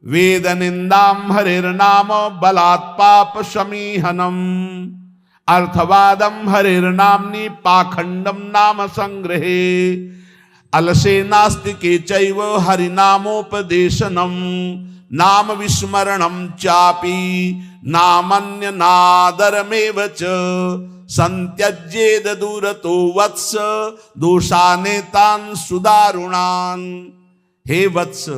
वेद निंदाम हरिर्नाम बलात् पाप शमीहनम, अर्थवादम हरिर्नाम्नि पाखंडम नाम संग्रहे, अलसे नास्तिके चैव हरिनामोपदेशनम, नाम विस्मरणम चापि नामन्य नादरमेव च, संत्यज्येद दूरतो वत्स दोषानेतान सुदारुणान। हे वत्स,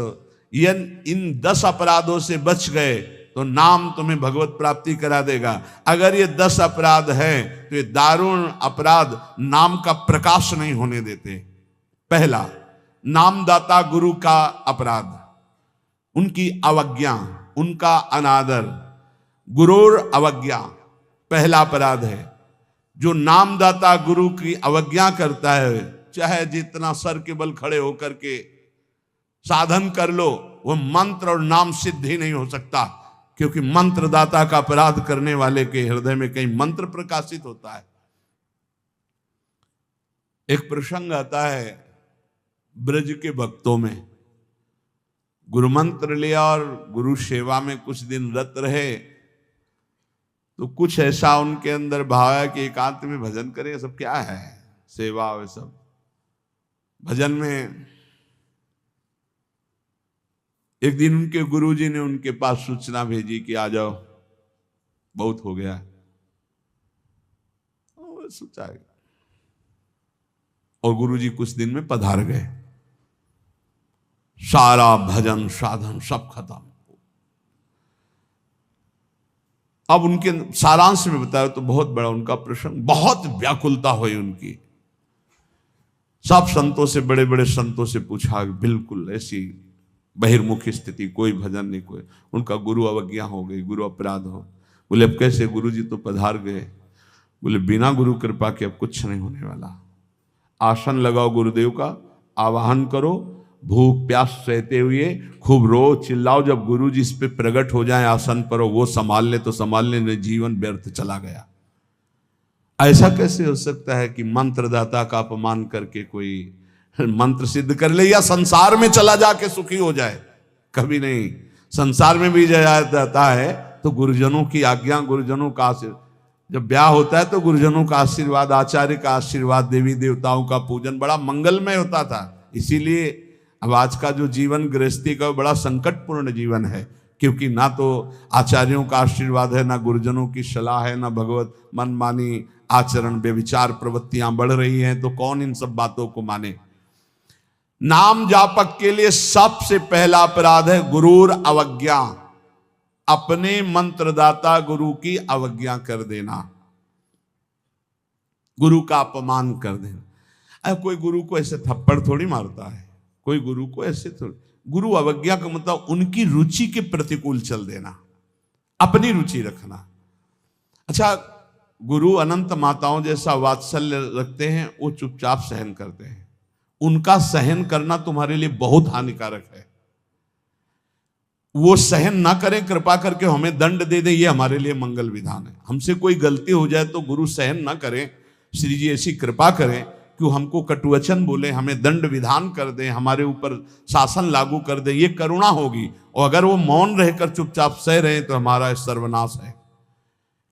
इन 10 अपराधों से बच गए तो नाम तुम्हें भगवत प्राप्ति करा देगा। अगर ये 10 अपराध हैं तो ये दारुण अपराध नाम का प्रकाश नहीं होने देते। पहला, नामदाता गुरु का अपराध, उनकी अवज्ञा, उनका अनादर। गुरुर अवज्ञा पहला अपराध है। जो नामदाता गुरु की अवज्ञा करता है, चाहे जितना सर के बल खड़े होकर के साधन कर लो, वो मंत्र और नाम सिद्ध ही नहीं हो सकता, क्योंकि मंत्रदाता का अपराध करने वाले के हृदय में कहीं मंत्र प्रकाशित होता है। एक प्रसंग आता है ब्रज के भक्तों में, गुरु मंत्र लिया और गुरु सेवा में कुछ दिन रत रहे, तो कुछ ऐसा उनके अंदर भाव है कि एकांत में भजन करें। ये सब क्या है, सेवा और सब भजन में। एक दिन उनके गुरुजी ने उनके पास सूचना भेजी कि आ जाओ, बहुत हो गया। सोचा, और गुरुजी कुछ दिन में पधार गए। सारा भजन साधन सब खत्म। अब उनके सारांश में बताया तो बहुत बड़ा उनका प्रसंग, बहुत व्याकुलता हुई उनकी। सब संतों से, बड़े बड़े संतों से पूछा, बिल्कुल ऐसी बहिर्मुखी स्थिति, कोई भजन नहीं, कोई। उनका गुरु अवज्ञा हो गई, गुरु अपराध हो। बोले अब कैसे, गुरु जी तो पधार गए। बोले बिना गुरु कृपा के अब कुछ नहीं होने वाला। आसन लगाओ गुरुदेव का, आवाहन करो, भूख प्यास सहते हुए खूब रो चिल्लाओ। जब गुरु जी इस पे प्रकट हो जाए आसन पर, वो संभाल ले तो संभाल ले, नहीं जीवन व्यर्थ चला गया। ऐसा कैसे हो सकता है कि मंत्रदाता का अपमान करके कोई मंत्र सिद्ध कर ले या संसार में चला जाके सुखी हो जाए? कभी नहीं। संसार में भी जाता है तो गुरुजनों की आज्ञा, गुरुजनों का आशीर्वाद। जब ब्याह होता है तो गुरुजनों का आशीर्वाद, आचार्य का आशीर्वाद, देवी देवताओं का पूजन बड़ा मंगलमय होता था। इसीलिए अब आज का जो जीवन गृहस्थी का बड़ा संकटपूर्ण जीवन है, क्योंकि ना तो आचार्यों का आशीर्वाद है, ना गुरुजनों की सलाह है, ना भगवत मनमानी आचरण बेविचार प्रवृत्तियां बढ़ रही हैं, तो कौन इन सब बातों को माने। नाम जापक के लिए सबसे पहला अपराध है गुरूर अवज्ञा, अपने मंत्रदाता गुरु की अवज्ञा कर देना, गुरु का अपमान कर देना। कोई गुरु को ऐसे थप्पड़ थोड़ी मारता है, कोई गुरु को ऐसे थोड़ी। गुरु अवज्ञा का मतलब उनकी रुचि के प्रतिकूल चल देना, अपनी रुचि रखना। अच्छा, गुरु अनंत माताओं जैसा वात्सल्य रखते हैं, वो चुपचाप सहन करते हैं। उनका सहन करना तुम्हारे लिए बहुत हानिकारक है। वो सहन ना करें, कृपा करके हमें दंड दे दे, ये हमारे लिए मंगल विधान है। हमसे कोई गलती हो जाए तो गुरु सहन ना करें, श्री जी ऐसी कृपा करें कि हमको कटुवचन बोले, हमें दंड विधान कर दें, हमारे ऊपर शासन लागू कर दें, ये करुणा होगी। और अगर वो मौन रहकर चुपचाप सह रहे हैं तो हमारा सर्वनाश है।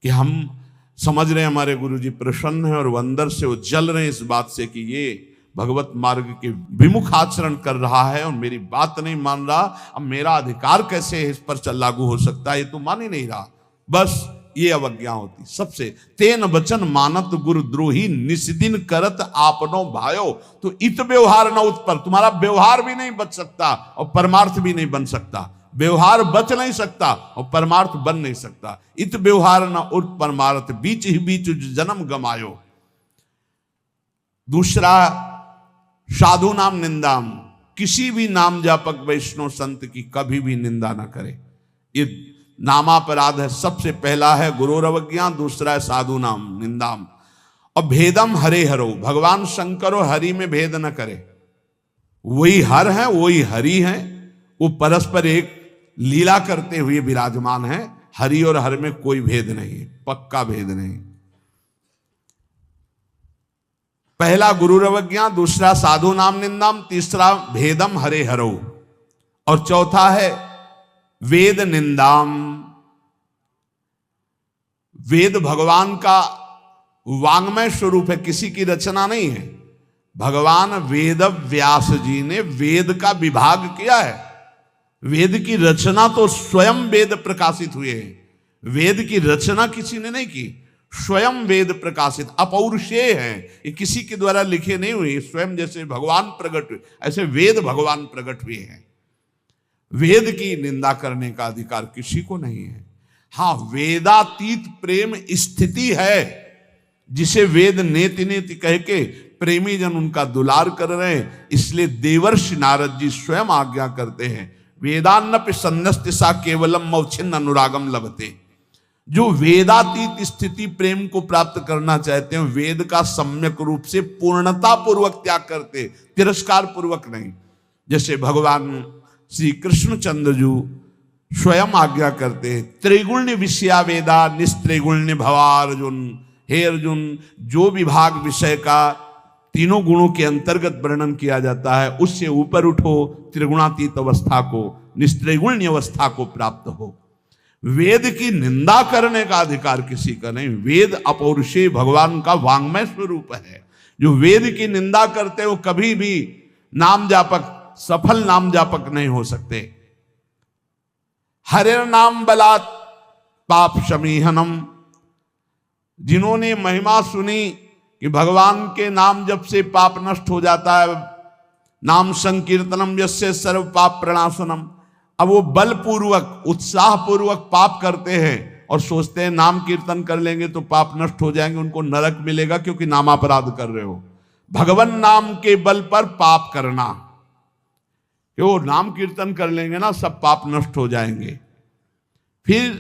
कि हम समझ रहे हैं हमारे गुरु जी प्रसन्न है और वो अंदर से वो जल रहे हैं इस बात से कि ये भगवत मार्ग के विमुख आचरण कर रहा है और मेरी बात नहीं मान रहा, अब मेरा अधिकार कैसे इस पर लागू हो सकता है, ये तो मान ही नहीं रहा। बस ये अवज्ञा होती सबसे। तेन वचन मानत गुरु द्रोही, निस्दिन करत आपनो भायो। तो इत व्यवहार न उत्पर, तुम्हारा व्यवहार भी नहीं बच सकता और परमार्थ भी नहीं बन सकता। व्यवहार बच नहीं सकता और परमार्थ बन नहीं सकता। इत व्यवहार न उत परमार्थ, बीच ही बीच जन्म गमायो। दूसरा, साधु नाम निंदाम, किसी भी नाम जापक वैष्णव संत की कभी भी निंदा ना करे। ये नामापराध है। सबसे पहला है गुरुर अवज्ञा, दूसरा है साधु नाम निंदाम। और भेदम हरे हरो, भगवान शंकर और हरि में भेद न करे। वही हर है, वही हरि है, वो परस्पर एक लीला करते हुए विराजमान है। हरि और हर में कोई भेद नहीं, पक्का भेद नहीं। पहला गुरुर अवज्ञा, दूसरा साधु नाम निंदाम, तीसरा भेदम हरे हरो, और चौथा है वेद निंदाम, वेद भगवान का वांग्मय स्वरूप है, किसी की रचना नहीं है। भगवान वेद व्यास जी ने वेद का विभाग किया है। वेद की रचना तो स्वयं वेद प्रकाशित हुए हैं। वेद की रचना किसी ने नहीं की, स्वयं वेद प्रकाशित अपौरुषेय हैं। ये किसी के द्वारा लिखे नहीं हुए, स्वयं जैसे भगवान प्रकट हुए ऐसे वेद भगवान प्रकट हुए हैं। वेद की निंदा करने का अधिकार किसी को नहीं है। हाँ, वेदातीत प्रेम स्थिति है, जिसे वेद नेति नेति कह के प्रेमी जन उनका दुलार कर रहे हैं। इसलिए देवर्षि नारद जी स्वयं आज्ञा करते हैं, वेदान्नपि सन्नस्ति सा केवलम मौछिन्न अनुरागम लभते। जो वेदातीत स्थिति प्रेम को प्राप्त करना चाहते हैं, वेद का सम्यक रूप से पूर्णता पूर्वक त्याग करते, तिरस्कार पूर्वक नहीं। जैसे भगवान श्री कृष्णचंद्र जी स्वयं आज्ञा करते हैं, त्रिगुण्य विषया वेदा निस्त्रिगुण्य भवा अर्जुन। हे अर्जुन, जो विभाग विषय का तीनों गुणों के अंतर्गत वर्णन किया जाता है, उससे ऊपर उठो, त्रिगुणातीत अवस्था को, निस्त्रिगुण्य अवस्था को प्राप्त हो। वेद की निंदा करने का अधिकार किसी का नहीं। वेद अपौरुषेय भगवान का वांग्मय स्वरूप है। जो वेद की निंदा करते हो कभी भी नाम जापक, सफल नाम जापक नहीं हो सकते। हरिर नाम बलात् पाप शमीहनम, जिन्होंने महिमा सुनी कि भगवान के नाम जप से पाप नष्ट हो जाता है, नाम संकीर्तनम यस्य सर्व पाप प्रणाशनम, अब वो बलपूर्वक उत्साह पूर्वक पाप करते हैं और सोचते हैं नाम कीर्तन कर लेंगे तो पाप नष्ट हो जाएंगे, उनको नरक मिलेगा क्योंकि नामापराध कर रहे हो। भगवान नाम के बल पर पाप करना, कि वो नाम कीर्तन कर लेंगे ना सब पाप नष्ट हो जाएंगे। फिर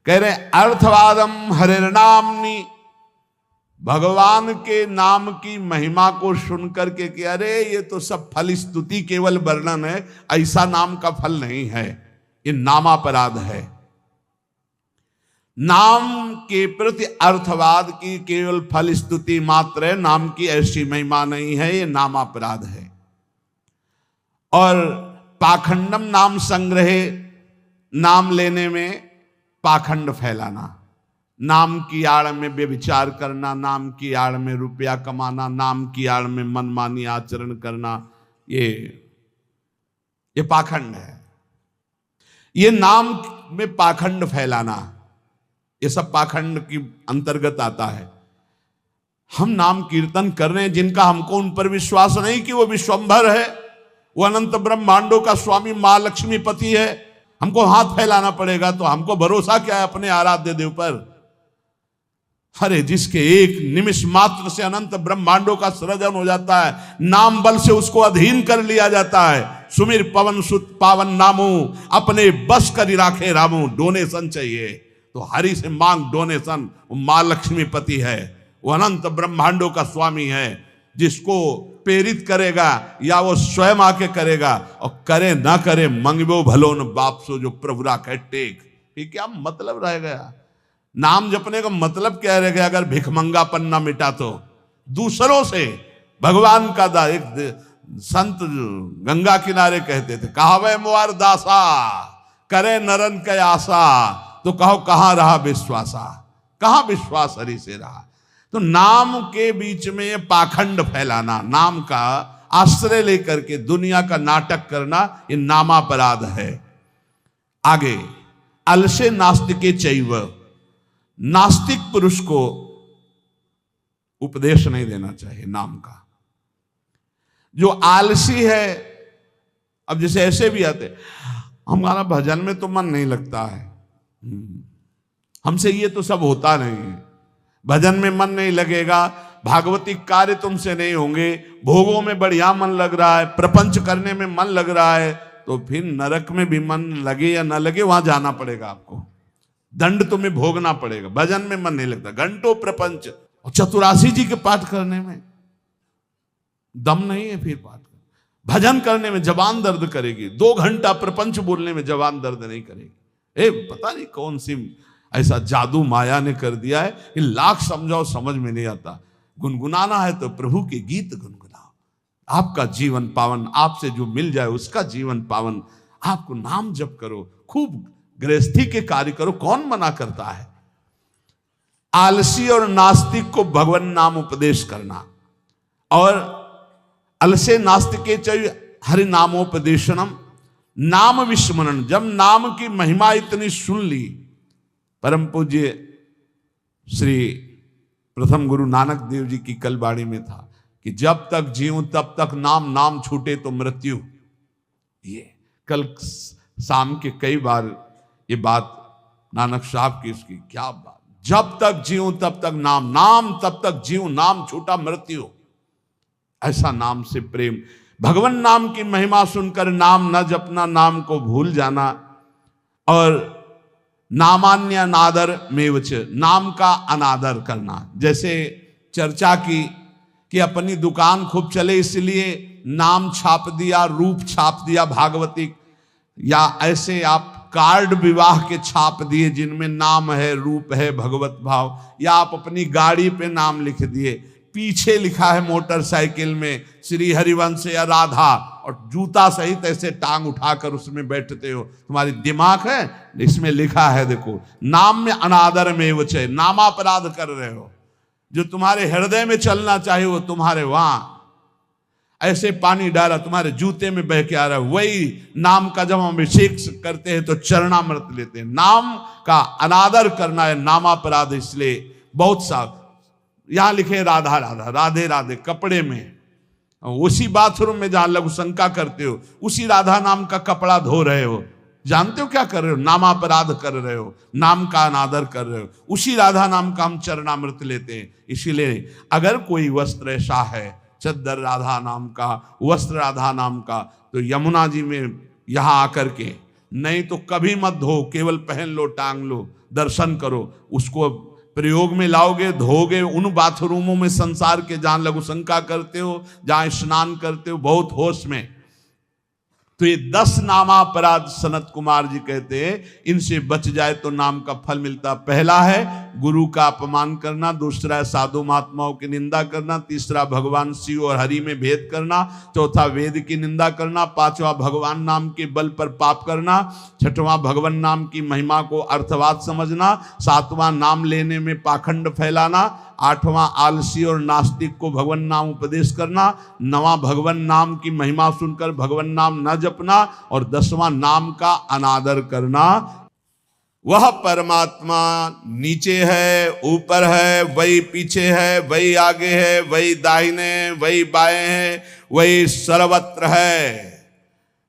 कह रहे अर्थवादम हरिर्नामनि, भगवान के नाम की महिमा को सुन करके कि अरे ये तो सब फल स्तुति केवल वर्णन है, ऐसा नाम का फल नहीं है, ये नामापराध है। नाम के प्रति अर्थवाद की केवल फल स्तुति मात्र है, नाम की ऐसी महिमा नहीं है, ये नामापराध है। और पाखंडम नाम संग्रहे, नाम लेने में पाखंड फैलाना, नाम की आड़ में व्यभिचार करना, नाम की आड़ में रुपया कमाना, नाम की आड़ में मनमानी आचरण करना, ये पाखंड है। ये नाम में पाखंड फैलाना, ये सब पाखंड की अंतर्गत आता है। हम नाम कीर्तन कर रहे हैं, जिनका हमको उन पर विश्वास नहीं कि वो विश्वंभर है, वो अनंत ब्रह्मांडों का स्वामी मां लक्ष्मी पति है, हमको हाथ फैलाना पड़ेगा। तो हमको भरोसा क्या है अपने आराध्य देव पर? अरे जिसके एक निमिष मात्र से अनंत ब्रह्मांडों का सृजन हो जाता है, नाम बल से उसको अधीन कर लिया जाता है। सुमिर पवन सुत पावन नामो, अपने बस कर राखे रामो। डोनेशन चाहिए तो हरि से मांग डोनेशन। वो मां लक्ष्मी पति है, वो अनंत ब्रह्मांडों का स्वामी है। जिसको प्रेरित करेगा या वो स्वयं आके करेगा, और करे ना करे मंगबो भलो न बाप सो, जो प्रभु राखे टेक। ये क्या मतलब रह गया? नाम जपने का मतलब क्या रह गया? अगर भिखमंगापन ना मिटा तो दूसरों से भगवान का दा। एक संत गंगा किनारे कहते थे, कहावे मुआर दासा करे नरन के आशा, तो कहो कहां रहा विश्वासा, कहां विश्वास हरि से रहा। तो नाम के बीच में ये पाखंड फैलाना, नाम का आश्रय लेकर के दुनिया का नाटक करना, ये नामापराध है। आगे अलसे नास्तिके चैव, नास्तिक पुरुष को उपदेश नहीं देना चाहिए नाम का। जो आलसी है, अब जैसे ऐसे भी आते, हमारा भजन में तो मन नहीं लगता है, हमसे ये तो सब होता नहीं है, भजन में मन नहीं लगेगा, भागवती कार्य तुमसे नहीं होंगे, भोगों में बढ़िया मन लग रहा है, प्रपंच करने में मन लग रहा है, तो फिर नरक में भी मन लगे या ना लगे वहां जाना पड़ेगा आपको, दंड तुम्हें भोगना पड़ेगा। भजन में मन नहीं लगता, घंटों प्रपंच और चतुरासी जी के पाठ करने में दम नहीं है, फिर पाठ कर भजन करने में जबान दर्द करेगी, 2 घंटा प्रपंच बोलने में जबान दर्द नहीं करेगी। पता नहीं कौन सी ऐसा जादू माया ने कर दिया है कि लाख समझाओ समझ में नहीं आता। गुनगुनाना है तो प्रभु के गीत गुनगुनाओ, आपका जीवन पावन, आपसे जो मिल जाए उसका जीवन पावन। आपको नाम जप करो, खूब गृहस्थी के कार्य करो, कौन मना करता है। आलसी और नास्तिक को भगवान नाम उपदेश करना, और अलसे नास्तिके च हरि नामोपदेशनम, नाम विस्मरण। जब नाम की महिमा इतनी सुन ली, परम पूज्य श्री प्रथम गुरु नानक देव जी की कल बाणी में था कि जब तक जीऊं तब तक नाम, नाम छूटे तो मृत्यु। ये कल शाम के कई बार ये बात नानक साहब की, इसकी क्या बात, जब तक जीऊं तब तक नाम, नाम तब तक जीऊं, नाम छूटा मृत्यु। ऐसा नाम से प्रेम, भगवान नाम की महिमा सुनकर नाम न जपना, नाम को भूल जाना, और नामान्य अनादर मेवच, नाम का अनादर करना। जैसे चर्चा की कि अपनी दुकान खूब चले इसलिए नाम छाप दिया, रूप छाप दिया भागवती, या ऐसे आप कार्ड विवाह के छाप दिए जिनमें नाम है, रूप है, भगवत भाव, या आप अपनी गाड़ी पे नाम लिख दिए, पीछे लिखा है मोटरसाइकिल में श्री हरिवंश या राधा, और जूता सहित ऐसे टांग उठाकर उसमें बैठते हो। तुम्हारी दिमाग है, इसमें लिखा है देखो, नाम में अनादर में वचे, नामापराध कर रहे हो। जो तुम्हारे हृदय में चलना चाहिए वो तुम्हारे वहां ऐसे पानी डाला तुम्हारे जूते में बह के आ रहा है। वही नाम का जब हम अभिषेक करते हैं तो चरणामृत लेते हैं। नाम का अनादर करना है नामापराध। इसलिए बहुत सा यहां लिखे राधा राधा, राधे राधे कपड़े में, उसी बाथरूम में जहां लघु शंका करते हो उसी राधा नाम का कपड़ा धो रहे हो। जानते हो क्या कर रहे हो? नामापराध कर रहे हो, नाम का अनादर कर रहे हो। उसी राधा नाम का हम चरणामृत लेते हैं। इसीलिए अगर कोई वस्त्र ऐसा है, चद्दर राधा नाम का, वस्त्र राधा नाम का, तो यमुना जी में यहां आकर के, नहीं तो कभी मत धो, केवल पहन लो, टांग लो, दर्शन करो। उसको प्रयोग में लाओगे, धोगे उन बाथरूमों में संसार के जहां लघु शंका करते हो, जहां स्नान करते हो बहुत होश में। तो ये 10 नामापराध सनत कुमार जी कहते हैं, इनसे बच जाए तो नाम का फल मिलता। पहला है गुरु का अपमान करना, दूसरा है साधु महात्माओं की निंदा करना, तीसरा भगवान शिव और हरि में भेद करना, चौथा वेद की निंदा करना, पांचवा भगवान नाम के बल पर पाप करना, छठवां भगवान नाम की महिमा को अर्थवाद समझना, सातवां नाम लेने में पाखंड फैलाना, आठवां आलसी और नास्तिक को भगवान नाम उपदेश करना, नवां भगवान नाम की महिमा सुनकर भगवान नाम न जपना, और 10वां नाम का अनादर करना। वह परमात्मा नीचे है, ऊपर है, वही पीछे है, वही आगे है, वही दाहिने, वही बाएं है, वही सर्वत्र है।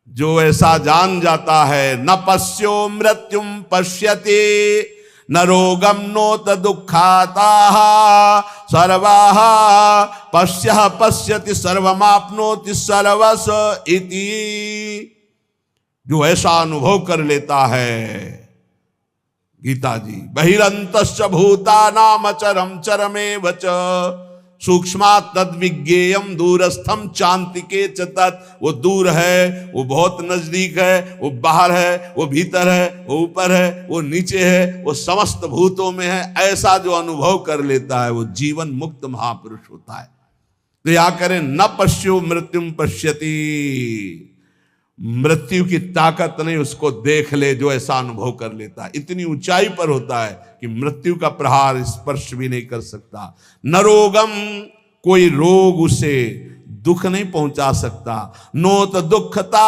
जो ऐसा जान जाता है, न पश्यो मृत्युम पश्यति, न रोगम नोत दुखाता, सर्वाः पश्यः पश्यति सर्वमाप्नोति सर्वस इति। जो ऐसा अनुभव कर लेता है, गीता जी, बहिरंतश्च भूतानाम अचरम चरमेव च, सूक्ष्मात् तद्विज्ञेयम दूरस्थम चान्तिके च तत्। वो दूर है, वो बहुत नजदीक है, वो बाहर है, वो भीतर है, वो ऊपर है, वो नीचे है, वो समस्त भूतों में है। ऐसा जो अनुभव कर लेता है वो जीवन मुक्त महापुरुष होता है। तो या करें, न पश्यो मृत्युम पश्यति, मृत्यु की ताकत नहीं, उसको देख ले जो ऐसा अनुभव कर लेता है। इतनी ऊंचाई पर होता है कि मृत्यु का प्रहार स्पर्श भी नहीं कर सकता। न रोगम, कोई रोग उसे दुख नहीं पहुंचा सकता। नोत दुखता,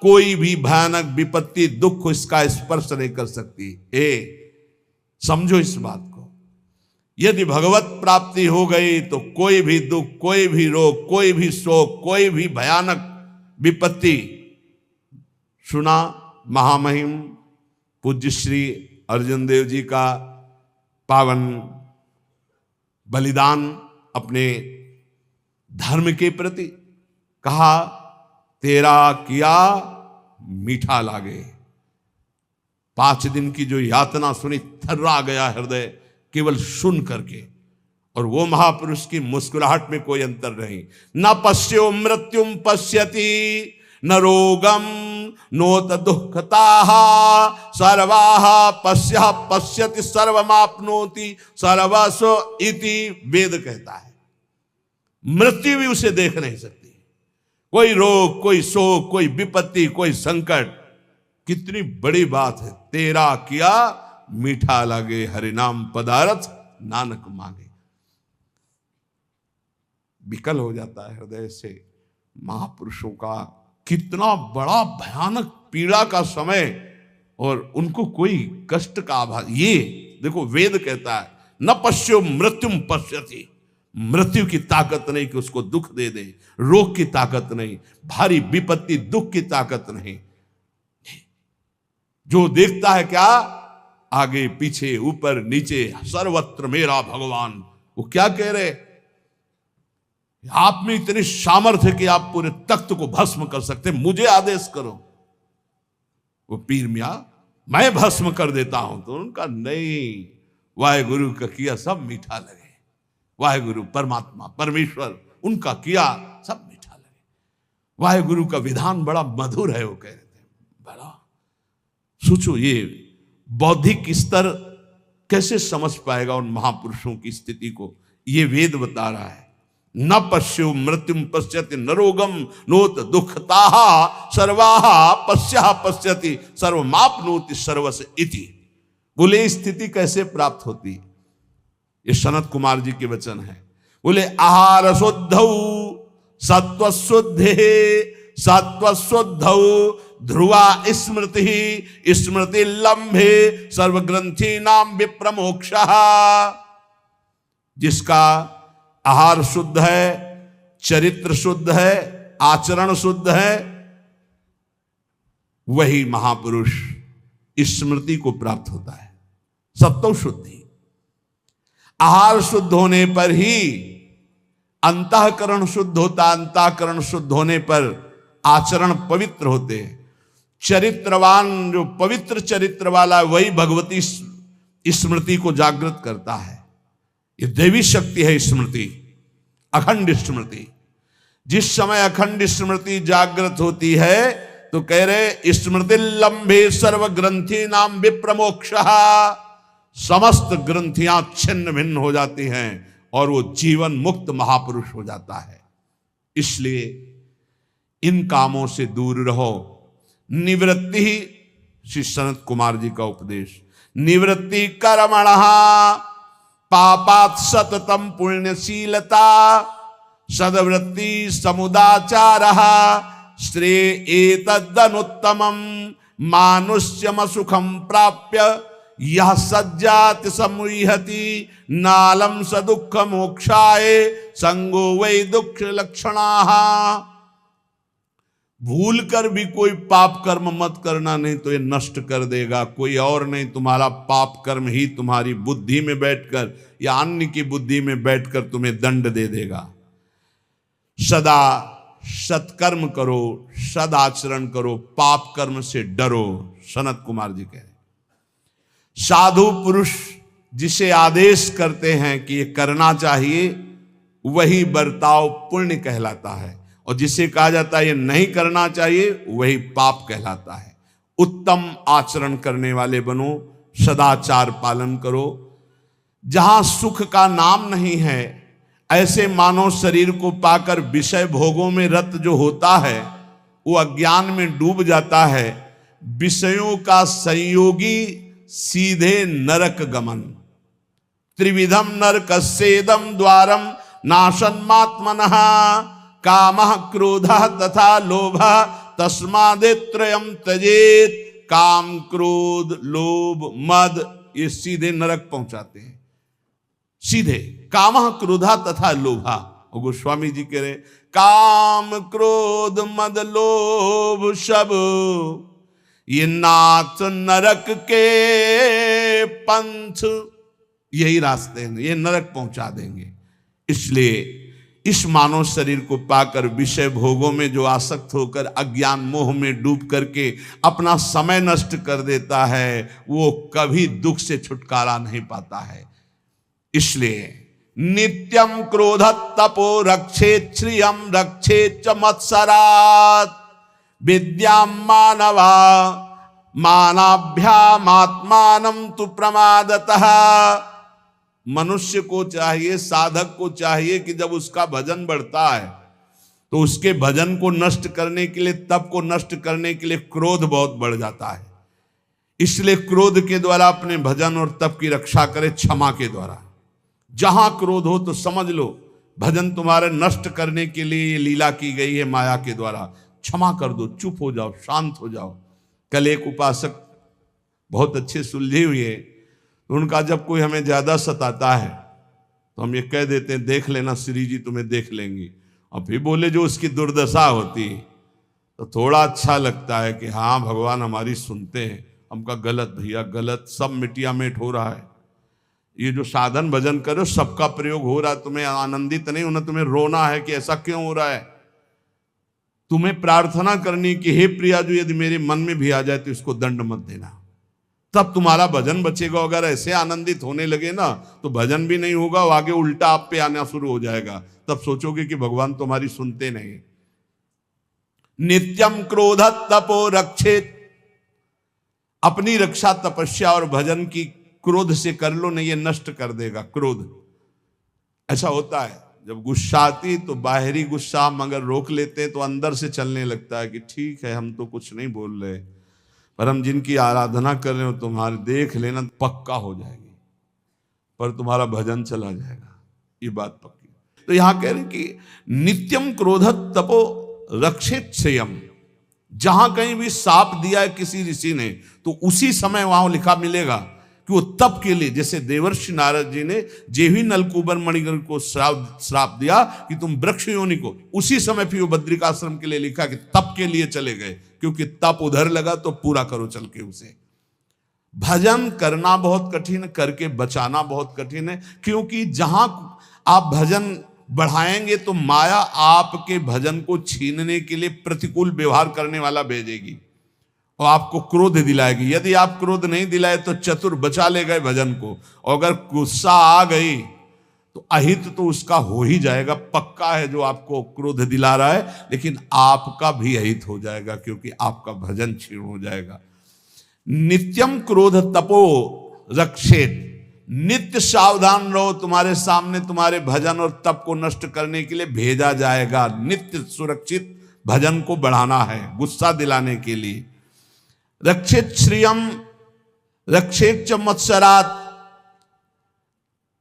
कोई भी भयानक विपत्ति दुख इसका स्पर्श नहीं कर सकती। समझो इस बात को। यदि भगवत प्राप्ति हो गई तो कोई भी दुख, कोई भी रोग, कोई भी शोक, कोई भी भयानक विपत्ति। सुना महामहिम पूज्य श्री अर्जुन देव जी का पावन बलिदान अपने धर्म के प्रति। कहा, तेरा किया मीठा लागे। 5 दिन की जो यातना सुनी, थर्रा गया हृदय केवल सुन करके। और वो महापुरुष की मुस्कुराहट में कोई अंतर नहीं। न पश्यो मृत्युम पश्यति, न रोगम नोत दुखताः, सर्वाः पश्यः पश्यति सर्वमाप्नोति सर्वस्व इति। वेद कहता है मृत्यु भी उसे देख नहीं सकती। कोई रोग, कोई शोक, कोई विपत्ति, कोई संकट, कितनी बड़ी बात है। तेरा किया मीठा लगे, हरि नाम पदारथ नानक मांगे। विकल हो जाता है हृदय से। महापुरुषों का कितना बड़ा भयानक पीड़ा का समय, और उनको कोई कष्ट का आभास। ये देखो वेद कहता है न पश्यो मृत्युम पश्यति, मृत्यु की ताकत नहीं कि उसको दुख दे दे, रोग की ताकत नहीं, भारी विपत्ति दुख की ताकत नहीं। जो देखता है क्या, आगे पीछे ऊपर नीचे सर्वत्र मेरा भगवान। वो क्या कह रहे, आप में इतनी सामर्थ्य कि आप पूरे तख्त को भस्म कर सकते, मुझे आदेश करो। वो पीर मियां मैं भस्म कर देता हूं। तो उनका नहीं, वाहेगुरु का किया सब मीठा लगे। वाहेगुरु परमात्मा परमेश्वर उनका किया सब मीठा लगे। वाहेगुरु का विधान बड़ा मधुर है, वो कह रहे थे। बड़ा सोचो, ये बौद्धिक स्तर कैसे समझ पाएगा उन महापुरुषों की स्थिति को। ये वेद बता रहा है न पश्यो मृत्युम पश्यति नरोगम नोत दुखताः सर्वाः पश्यः पश्यति सर्वमाप्नोति सर्वस इति। बोले स्थिति कैसे प्राप्त होती, ये सनत कुमार जी के वचन है। बोले आहार शुद्धौ सत्व शुद्धे सत्व शुद्धौ ध्रुवा स्मृति स्मृति लंबे सर्वग्रंथि नाम विप्रमोक्षः। जिसका आहार शुद्ध है, चरित्र शुद्ध है, आचरण शुद्ध है, वही महापुरुष स्मृति को प्राप्त होता है। सत्व शुद्धि, आहार शुद्ध होने पर ही अंतःकरण शुद्ध होता, अंतःकरण शुद्ध होने पर आचरण पवित्र होते हैं। चरित्रवान, जो पवित्र चरित्र वाला, वही भगवती स्मृति को जागृत करता है। ये देवी शक्ति है स्मृति, अखंड स्मृति। जिस समय अखंड स्मृति जागृत होती है तो कह रहे स्मृति लंबे सर्व ग्रंथि नाम विप्रमोक्षः। समस्त ग्रंथियां छिन्न भिन्न हो जाती हैं और वो जीवन मुक्त महापुरुष हो जाता है। इसलिए इन कामों से दूर रहो। निवृत्ति ही श्री सनत कुमार जी का उपदेश, निवृत्ति कर्मणः पापात् सततम पुण्यशीलता सदवृत्ति समुदाचारः श्रेय एतदनुत्तमं मानुष्यम सुखम प्राप्य यह सज्जाति समुह्यति नालम स दुःख मोक्षाय संगो वै दुःख लक्षणाः। भूल कर भी कोई पाप कर्म मत करना, नहीं तो ये नष्ट कर देगा। कोई और नहीं, तुम्हारा पाप कर्म ही तुम्हारी बुद्धि में बैठकर या अन्य की बुद्धि में बैठकर तुम्हें दंड दे देगा। सदा सत्कर्म करो, सदाचरण करो, पाप कर्म से डरो। सनत कुमार जी कह रहे साधु पुरुष जिसे आदेश करते हैं कि ये करना चाहिए, वही बर्ताव पुण्य कहलाता है, और जिसे कहा जाता है ये नहीं करना चाहिए, वही पाप कहलाता है। उत्तम आचरण करने वाले बनो, सदाचार पालन करो। जहां सुख का नाम नहीं है, ऐसे मानव शरीर को पाकर विषय भोगों में रत जो होता है, वो अज्ञान में डूब जाता है। विषयों का संयोगी सीधे नरक गमन। त्रिविधम नरकस्येदं द्वारम नाशन्मात्मनः कामः क्रोधः तथा लोभः तस्मादेत्रयं त्यजेत। काम, क्रोध, लोभ, मद, ये सीधे नरक पहुंचाते हैं। सीधे कामः क्रोधः तथा लोभः। और गोस्वामी जी कह रहे काम, क्रोध, मद, लोभ सब ये नाथ नरक के पंथ, यही रास्ते हैं, ये नरक पहुंचा देंगे। इसलिए इस मानव शरीर को पाकर विषय भोगों में जो आसक्त होकर अज्ञान मोह में डूब करके अपना समय नष्ट कर देता है, वो कभी दुख से छुटकारा नहीं पाता है। इसलिए नित्यम क्रोध तपो रक्षेत श्रियम रक्षेत च मत्सरात् विद्यां मानवा मानाभ्यामात्मानं तु प्रमादतः। मनुष्य को चाहिए, साधक को चाहिए कि जब उसका भजन बढ़ता है तो उसके भजन को नष्ट करने के लिए, तप को नष्ट करने के लिए क्रोध बहुत बढ़ जाता है। इसलिए क्रोध के द्वारा अपने भजन और तप की रक्षा करे क्षमा के द्वारा। जहां क्रोध हो तो समझ लो भजन तुम्हारे नष्ट करने के लिए ये लीला की गई है माया के द्वारा। क्षमा कर दो, चुप हो जाओ, शांत हो जाओ। कल एक उपासक बहुत अच्छे सुलझे हुए, तो उनका जब कोई हमें ज्यादा सताता है तो हम ये कह देते हैं, देख लेना श्री जी तुम्हें देख लेंगी। और फिर बोले जो उसकी दुर्दशा होती तो थोड़ा अच्छा लगता है कि हाँ भगवान हमारी सुनते हैं। हमका गलत भैया गलत, सब मिटिया मेट हो रहा है। ये जो साधन भजन करो सबका प्रयोग हो रहा है, तुम्हें आनंदित नहीं होना, तुम्हें रोना है कि ऐसा क्यों हो रहा है। तुम्हें प्रार्थना करनी कि हे प्रिया जो यदि मेरे मन में भी आ जाए तो इसको दंड मत देना, तब तुम्हारा भजन बचेगा। अगर ऐसे आनंदित होने लगे ना तो भजन भी नहीं होगा, आगे उल्टा आप पे आना शुरू हो जाएगा। तब सोचोगे कि भगवान तुम्हारी सुनते नहीं। नित्यम क्रोध तपो रक्षेत, अपनी रक्षा तपस्या और भजन की क्रोध से कर लो, नहीं ये नष्ट कर देगा। क्रोध ऐसा होता है, जब गुस्सा आती तो बाहरी गुस्सा हम अगर रोक लेते हैं तो अंदर से चलने लगता है कि ठीक है हम तो कुछ नहीं बोल रहे, पर हम जिनकी आराधना कर रहे हो तुम्हारे देख लेना पक्का हो जाएगी, पर तुम्हारा भजन चला जाएगा, ये बात पक्की। तो यहां कह रहे हैं कि नित्यम क्रोध तपो रक्षित संयम। जहां कहीं भी साप दिया है किसी ऋषि ने तो उसी समय वहां लिखा मिलेगा कि वो तप के लिए, जैसे देवर्षि नारद जी ने जेवी नलकूबर मणिग्रह को श्राप दिया कि तुम वृक्ष योनि को, उसी समय फिर वो बद्रिकाश्रम के लिए लिखा कि तप के लिए चले गए, क्योंकि तप उधर लगा तो पूरा करो चल के उसे। भजन करना बहुत कठिन है, करके बचाना बहुत कठिन है, क्योंकि जहां आप भजन बढ़ाएंगे तो माया आपके भजन को छीनने के लिए प्रतिकूल व्यवहार करने वाला भेजेगी और आपको क्रोध दिलाएगी। यदि आप क्रोध नहीं दिलाए तो चतुर बचा ले गए भजन को, और अगर गुस्सा आ गई तो अहित तो उसका हो ही जाएगा, पक्का है जो आपको क्रोध दिला रहा है, लेकिन आपका भी अहित हो जाएगा क्योंकि आपका भजन क्षीण हो जाएगा। नित्यम क्रोध तपो रक्षेत, नित्य सावधान रहो, तुम्हारे सामने तुम्हारे भजन और तप को नष्ट करने के लिए भेजा जाएगा। नित्य सुरक्षित भजन को बढ़ाना है, गुस्सा दिलाने के लिए। रक्षित श्रियम रक्षित च मत्सरात,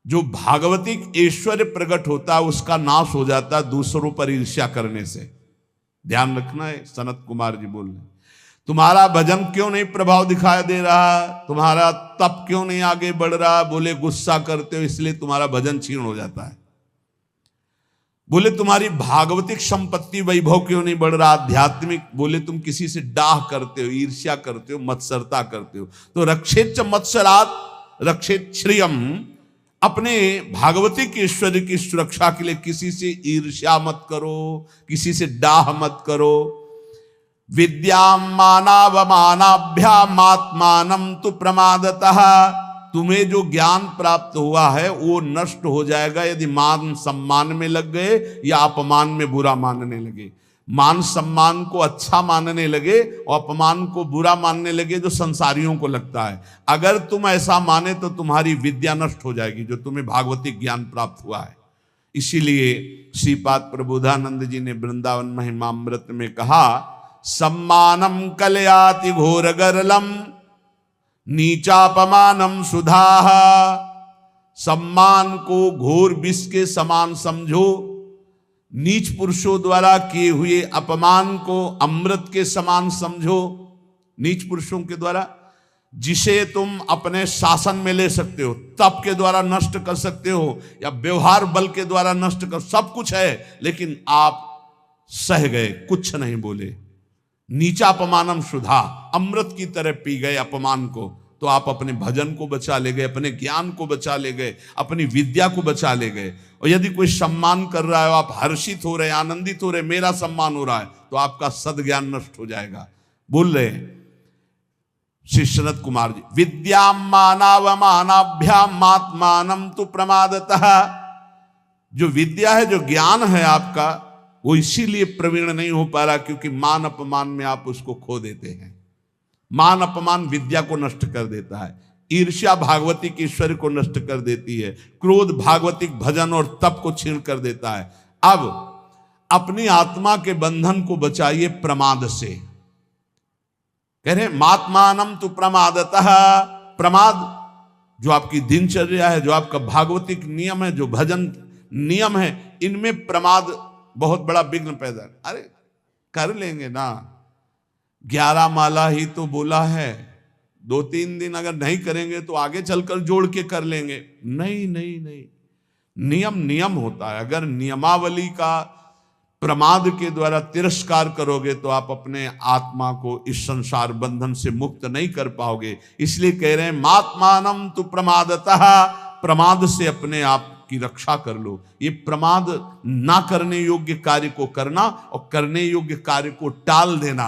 जो भागवतिक ऐश्वर्य प्रकट होता है उसका नाश हो जाता है दूसरों पर ईर्ष्या करने से। ध्यान रखना है। सनत कुमार जी बोल रहे तुम्हारा भजन क्यों नहीं प्रभाव दिखाई दे रहा, तुम्हारा तप क्यों नहीं आगे बढ़ रहा, बोले गुस्सा करते हो इसलिए तुम्हारा भजन क्षीण हो जाता है। बोले तुम्हारी भागवतिक संपत्ति वैभव क्यों नहीं बढ़ रहा, आध्यात्मिक, बोले तुम किसी से डाह करते हो, ईर्ष्या करते हो, मत्सरता करते हो। तो रक्षेत च मत्सरात रक्षेत श्रियम, अपने भागवतिक ऐश्वर्य की सुरक्षा के लिए किसी से ईर्ष्या मत करो, किसी से डाह मत करो। विद्याम मानावमानाभ्याम आत्मानं तु प्रमादतः, तुम्हें जो ज्ञान प्राप्त हुआ है वो नष्ट हो जाएगा यदि मान सम्मान में लग गए या अपमान में बुरा मानने लगे। मान सम्मान को अच्छा मानने लगे और अपमान को बुरा मानने लगे जो संसारियों को लगता है। अगर तुम ऐसा माने तो तुम्हारी विद्या नष्ट हो जाएगी जो तुम्हें भागवतिक ज्ञान प्राप्त हुआ है। इसीलिए श्रीपाद प्रबोधानंद जी ने वृंदावन महिमामृत में कहा, सम्मानम कलयाति घोर गरलम नीचापमानम सुधाः, सम्मान को घोर विष के समान समझो, नीच पुरुषों द्वारा किए हुए अपमान को अमृत के समान समझो। नीच पुरुषों के द्वारा जिसे तुम अपने शासन में ले सकते हो, तप के द्वारा नष्ट कर सकते हो या व्यवहार बल के द्वारा नष्ट कर, सब कुछ है, लेकिन आप सह गए, कुछ नहीं बोले। नीचा अपमानम सुधा, अमृत की तरह पी गए अपमान को, तो आप अपने भजन को बचा ले गए, अपने ज्ञान को बचा ले गए, अपनी विद्या को बचा ले गए। और यदि कोई सम्मान कर रहा है, आप हर्षित हो रहे, आनंदित हो रहे, मेरा सम्मान हो रहा है, तो आपका सद्ज्ञान नष्ट हो जाएगा। बोल रहे श्री सनत कुमार जी, विद्याम मानावमानाभ्याम आत्मानं तु प्रमादतः, जो विद्या है, जो ज्ञान है आपका, वो इसीलिए प्रवीण नहीं हो पा रहा क्योंकि मान अपमान में आप उसको खो देते हैं। मान अपमान विद्या को नष्ट कर देता है, ईर्ष्या भागवतिक ईश्वर को नष्ट कर देती है, क्रोध भागवतिक भजन और तप को छीन कर देता है। अब अपनी आत्मा के बंधन को बचाइए प्रमाद से। कह रहे मात्मानम तु प्रमादतः, प्रमाद जो आपकी दिनचर्या है, जो आपका भागवतिक नियम है, जो भजन नियम है, इनमें प्रमाद बहुत बड़ा विघ्न पैदा। अरे कर लेंगे ना, 11 माला ही तो बोला है, 2-3 दिन अगर नहीं करेंगे तो आगे चलकर जोड़ के कर लेंगे। नहीं नहीं नहीं, नियम नियम होता है। अगर नियमावली का प्रमाद के द्वारा तिरस्कार करोगे तो आप अपने आत्मा को इस संसार बंधन से मुक्त नहीं कर पाओगे। इसलिए कह रहे हैं मात्मानम तु प्रमादतः, प्रमाद से अपने आप की रक्षा कर लो। ये प्रमाद ना करने योग्य कार्य को करना और करने योग्य कार्य को टाल देना,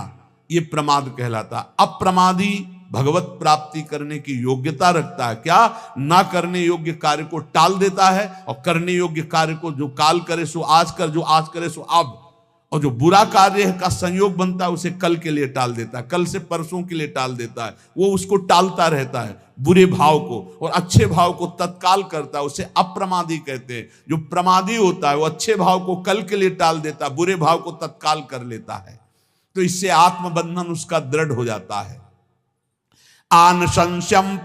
ये प्रमाद कहलाता। अप्रमादी भगवत प्राप्ति करने की योग्यता रखता है। क्या? ना करने योग्य कार्य को टाल देता है और करने योग्य कार्य को जो काल करे सो आज कर, जो आज करे सो अब, और जो बुरा कार्य का संयोग बनता है उसे कल के लिए टाल देता है, कल से परसों के लिए टाल देता है। वो उसको टालता रहता है बुरे भाव को, और अच्छे भाव को तत्काल करता है, उसे अप्रमादी कहते हैं। जो प्रमादी होता है वो अच्छे भाव को कल के लिए टाल देता है, बुरे भाव को तत्काल कर लेता है। तो इससे आत्मबंधन उसका दृढ़ हो जाता है। आन संशयम